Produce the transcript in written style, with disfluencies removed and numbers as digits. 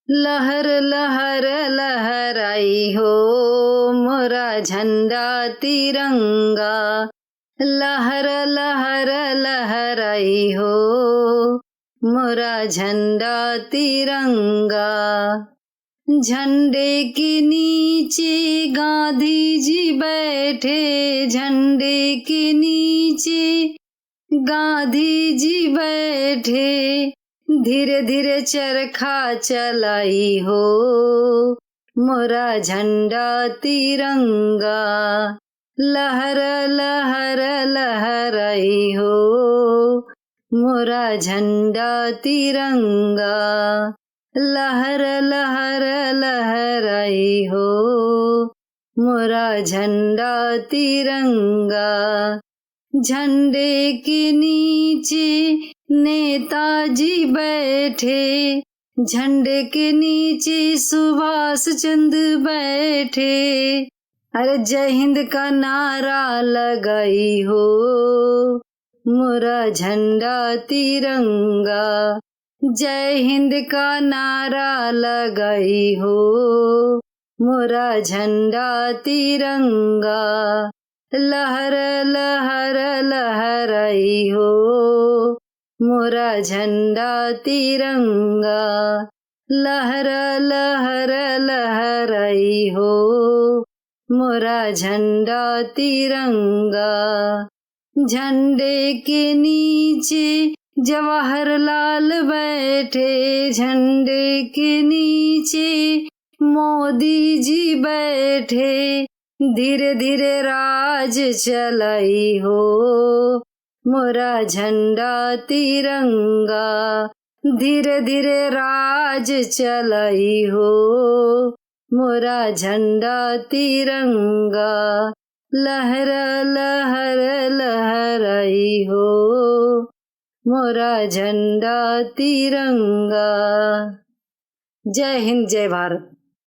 लहर लहर लहराई हो मोरा झंडा तिरंगा। लहर लहर लहराई हो मोरा झंडा तिरंगा। झंडे के नीचे गांधी जी बैठे, झंडे के नीचे गांधी जी बैठे। धीरे धीरे चरखा चलाई हो मोरा झंडा तिरंगा। लहर लहर लहराई हो मोरा झंडा तिरंगा। लहर लहर लहराई हो मोरा झंडा तिरंगा। झंडे के नीचे नेताजी बैठे, झंडे के नीचे सुभाष चंद्र बैठे। अरे जय हिंद का नारा लगाई हो मोरा झंडा तिरंगा। जय हिंद का नारा लगाई हो मोरा झंडा तिरंगा। लहर लहर लहराई हो मोरा झंडा तिरंगा। लहर लहर लहराई हो मोरा झंडा तिरंगा। झंडे के नीचे जवाहरलाल बैठे, झंडे के नीचे मोदी जी बैठे। धीरे धीरे राज चलाई हो मोरा झंडा तिरंगा। धीरे धीरे राज चलाई हो मोरा झंडा तिरंगा। लहर लहर लहराई हो मोरा झंडा तिरंगा। जय हिंद, जय भारत।